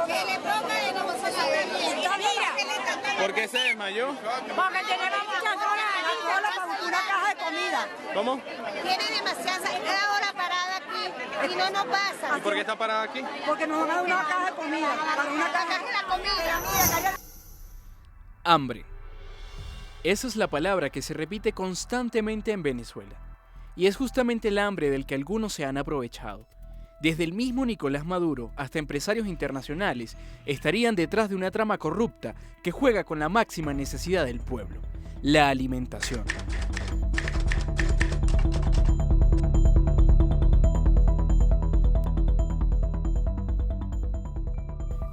Que le ponga el ¿Por qué se desmayó? Porque tenemos muchas horas en la cola para una caja de comida. ¿Cómo? Tiene demasiadas, cada hora parada aquí y no nos pasa. ¿Y por qué está parada aquí? Porque nos van a dar una caja de comida. Para una caja de la comida. Hambre. Esa es la palabra que se repite constantemente en Venezuela. Y es justamente el hambre del que algunos se han aprovechado. Desde el mismo Nicolás Maduro hasta empresarios internacionales estarían detrás de una trama corrupta que juega con la máxima necesidad del pueblo, la alimentación.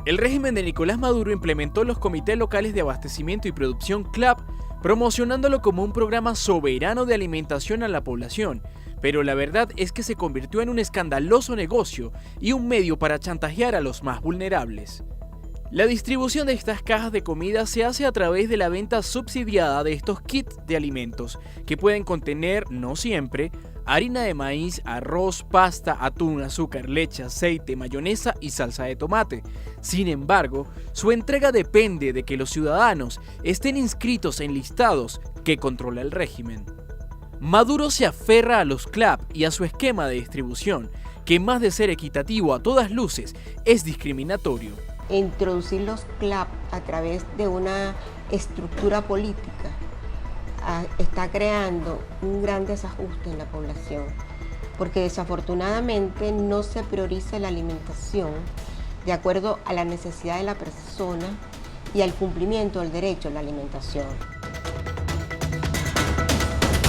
El régimen de Nicolás Maduro implementó los comités locales de abastecimiento y producción CLAP, promocionándolo como un programa soberano de alimentación a la población, pero la verdad es que se convirtió en un escandaloso negocio y un medio para chantajear a los más vulnerables. La distribución de estas cajas de comida se hace a través de la venta subsidiada de estos kits de alimentos, que pueden contener, no siempre, harina de maíz, arroz, pasta, atún, azúcar, leche, aceite, mayonesa y salsa de tomate. Sin embargo, su entrega depende de que los ciudadanos estén inscritos en listados que controla el régimen. Maduro se aferra a los CLAP y a su esquema de distribución, que más de ser equitativo a todas luces, es discriminatorio. Introducir los CLAP a través de una estructura política está creando un gran desajuste en la población, porque desafortunadamente no se prioriza la alimentación de acuerdo a la necesidad de la persona y al cumplimiento del derecho a la alimentación.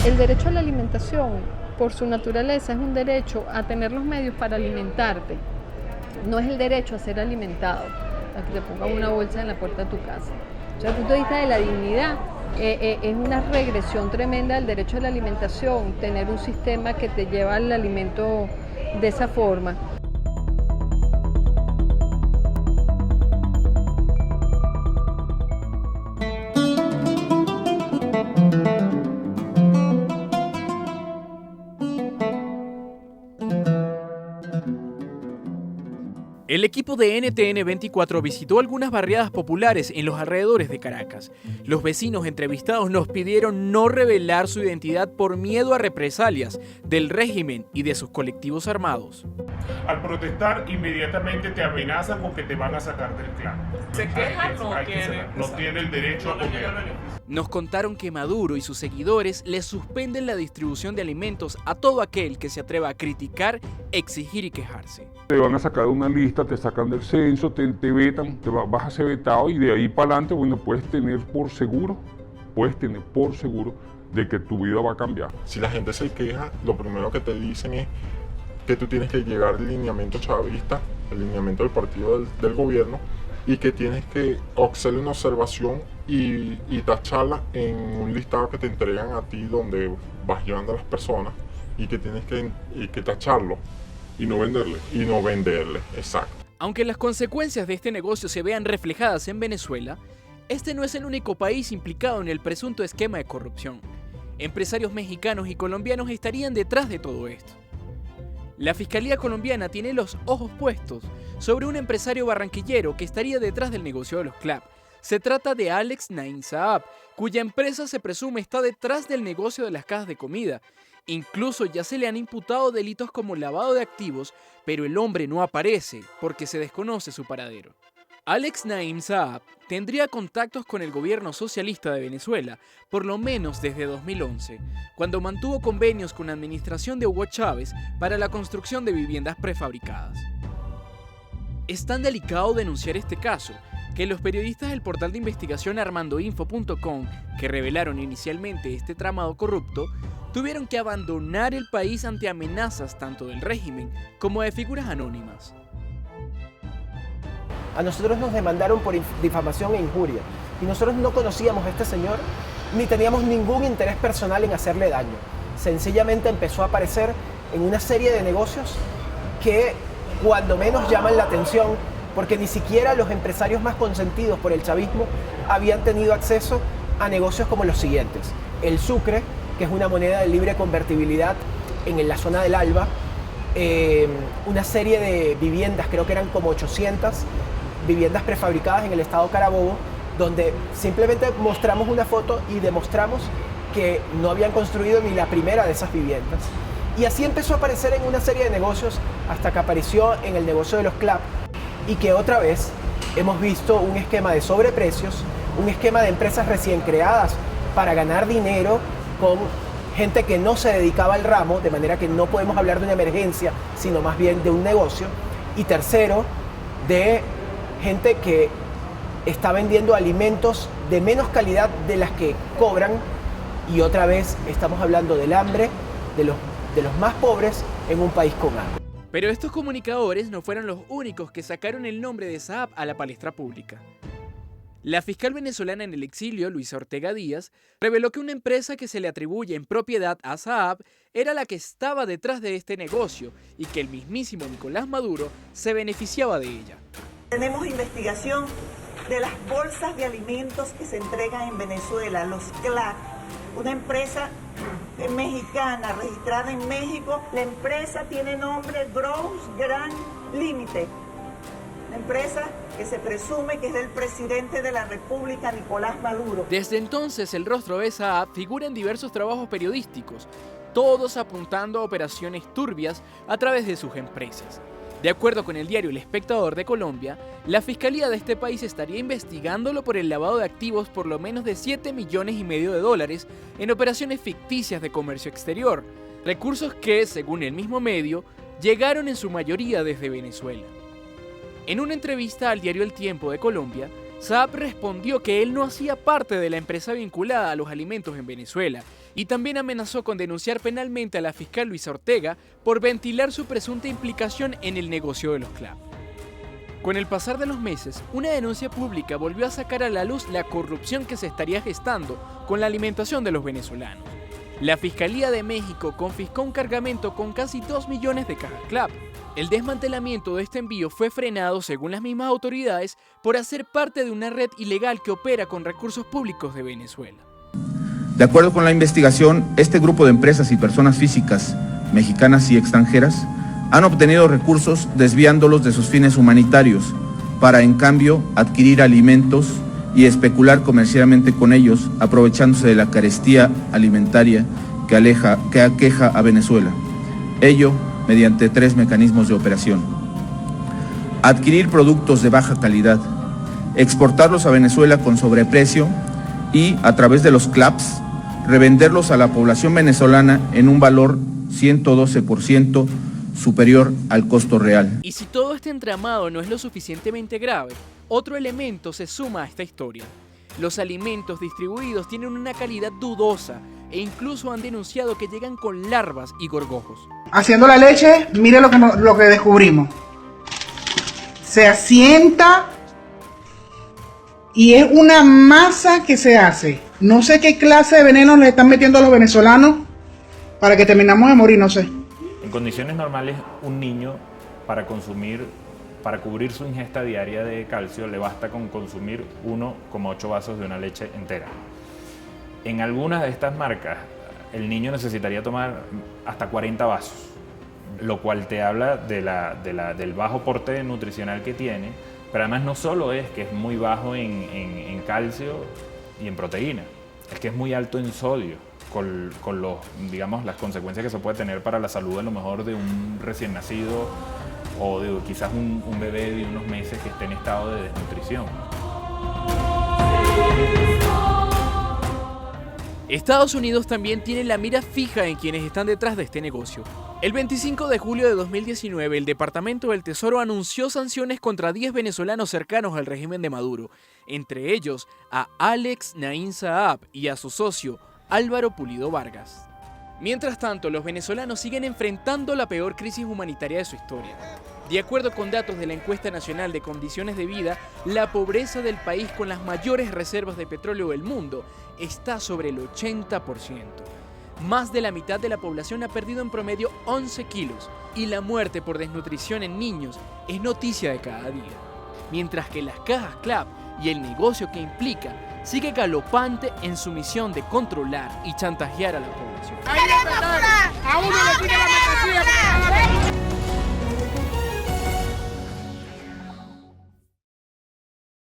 El derecho a la alimentación, por su naturaleza, es un derecho a tener los medios para alimentarte. No es el derecho a ser alimentado, a que te pongan una bolsa en la puerta de tu casa. O sea, desde el punto de vista de la dignidad, es una regresión tremenda del derecho a la alimentación, tener un sistema que te lleva al alimento de esa forma. El equipo de NTN 24 visitó algunas barriadas populares en los alrededores de Caracas. Los vecinos entrevistados nos pidieron no revelar su identidad por miedo a represalias del régimen y de sus colectivos armados. Al protestar, inmediatamente te amenazan con que te van a sacar del clan. ¿Se quejan o no tiene el derecho a comer? Nos contaron que Maduro y sus seguidores le suspenden la distribución de alimentos a todo aquel que se atreva a criticar, exigir y quejarse. Te van a sacar una lista, te sacan del censo, te vetan, vas a ser vetado y de ahí para adelante, bueno, puedes tener por seguro de que tu vida va a cambiar. Si la gente se queja, lo primero que te dicen es que tú tienes que llegar al lineamiento chavista, el lineamiento del partido del gobierno, y que tienes que hacerle una observación y tacharla en un listado que te entregan a ti donde vas llevando a las personas y que tienes que tacharlo y no venderle, exacto. Aunque las consecuencias de este negocio se vean reflejadas en Venezuela, este no es el único país implicado en el presunto esquema de corrupción. Empresarios mexicanos y colombianos estarían detrás de todo esto. La Fiscalía colombiana tiene los ojos puestos sobre un empresario barranquillero que estaría detrás del negocio de los CLAP. Se trata de Alex Naim Saab, cuya empresa se presume está detrás del negocio de las cajas de comida. Incluso ya se le han imputado delitos como lavado de activos, pero el hombre no aparece porque se desconoce su paradero. Alex Naim Saab tendría contactos con el gobierno socialista de Venezuela, por lo menos desde 2011, cuando mantuvo convenios con la administración de Hugo Chávez para la construcción de viviendas prefabricadas. Es tan delicado denunciar este caso que los periodistas del portal de investigación armandoinfo.com, que revelaron inicialmente este tramado corrupto, tuvieron que abandonar el país ante amenazas tanto del régimen como de figuras anónimas. A nosotros nos demandaron por difamación e injuria y nosotros no conocíamos a este señor ni teníamos ningún interés personal en hacerle daño. Sencillamente empezó a aparecer en una serie de negocios que cuando menos llaman la atención, porque ni siquiera los empresarios más consentidos por el chavismo habían tenido acceso a negocios como los siguientes: el sucre, que es una moneda de libre convertibilidad en la zona del Alba, una serie de viviendas, creo que eran como 800, viviendas prefabricadas en el estado Carabobo, donde simplemente mostramos una foto y demostramos que no habían construido ni la primera de esas viviendas. Y así empezó a aparecer en una serie de negocios hasta que apareció en el negocio de los CLAP, y que otra vez hemos visto un esquema de sobreprecios, un esquema de empresas recién creadas para ganar dinero con gente que no se dedicaba al ramo, de manera que no podemos hablar de una emergencia, sino más bien de un negocio. Y tercero, de gente que está vendiendo alimentos de menos calidad de las que cobran, y otra vez estamos hablando del hambre de los más pobres en un país con hambre. Pero estos comunicadores no fueron los únicos que sacaron el nombre de Saab a la palestra pública. La fiscal venezolana en el exilio, Luisa Ortega Díaz, reveló que una empresa que se le atribuye en propiedad a Saab era la que estaba detrás de este negocio y que el mismísimo Nicolás Maduro se beneficiaba de ella. Tenemos investigación de las bolsas de alimentos que se entregan en Venezuela, los CLAC, una empresa mexicana registrada en México. La empresa tiene nombre Gross Grand Limited, una empresa que se presume que es del presidente de la República, Nicolás Maduro. Desde entonces, el rostro de Saab figura en diversos trabajos periodísticos, todos apuntando a operaciones turbias a través de sus empresas. De acuerdo con el diario El Espectador de Colombia, la fiscalía de este país estaría investigándolo por el lavado de activos por lo menos de $7,5 millones en operaciones ficticias de comercio exterior, recursos que, según el mismo medio, llegaron en su mayoría desde Venezuela. En una entrevista al diario El Tiempo de Colombia, Saab respondió que él no hacía parte de la empresa vinculada a los alimentos en Venezuela y también amenazó con denunciar penalmente a la fiscal Luisa Ortega por ventilar su presunta implicación en el negocio de los CLAP. Con el pasar de los meses, una denuncia pública volvió a sacar a la luz la corrupción que se estaría gestando con la alimentación de los venezolanos. La Fiscalía de México confiscó un cargamento con casi 2 millones de cajas CLAP. El desmantelamiento de este envío fue frenado, según las mismas autoridades, por hacer parte de una red ilegal que opera con recursos públicos de Venezuela. De acuerdo con la investigación, este grupo de empresas y personas físicas, mexicanas y extranjeras, han obtenido recursos desviándolos de sus fines humanitarios para, en cambio, adquirir alimentos y especular comercialmente con ellos, aprovechándose de la carestía alimentaria que aqueja a Venezuela. Ello mediante 3 mecanismos de operación: adquirir productos de baja calidad, exportarlos a Venezuela con sobreprecio y, a través de los CLAPs, revenderlos a la población venezolana en un valor 112% superior al costo real. Y si todo este entramado no es lo suficientemente grave, otro elemento se suma a esta historia. Los alimentos distribuidos tienen una calidad dudosa e incluso han denunciado que llegan con larvas y gorgojos. Haciendo la leche, mire lo que descubrimos. Se asienta y es una masa que se hace. No sé qué clase de veneno le están metiendo a los venezolanos para que terminamos de morir, no sé. En condiciones normales, un niño para cubrir su ingesta diaria de calcio le basta con consumir 1,8 vasos de una leche entera. En algunas de estas marcas, el niño necesitaría tomar hasta 40 vasos, lo cual te habla del bajo porte nutricional que tiene, pero además no solo es que es muy bajo en calcio y en proteína, es que es muy alto en sodio, con las consecuencias que se puede tener para la salud a lo mejor de un recién nacido o de quizás un bebé de unos meses que esté en estado de desnutrición. Estados Unidos también tiene la mira fija en quienes están detrás de este negocio. El 25 de julio de 2019, el Departamento del Tesoro anunció sanciones contra 10 venezolanos cercanos al régimen de Maduro, entre ellos a Alex Naim Saab y a su socio Álvaro Pulido Vargas. Mientras tanto, los venezolanos siguen enfrentando la peor crisis humanitaria de su historia. De acuerdo con datos de la Encuesta Nacional de Condiciones de Vida, la pobreza del país con las mayores reservas de petróleo del mundo está sobre el 80%. Más de la mitad de la población ha perdido en promedio 11 kilos y la muerte por desnutrición en niños es noticia de cada día. Mientras que las cajas CLAP y el negocio que implica sigue galopante en su misión de controlar y chantajear a la población. ¡A uno le tira la mercancía!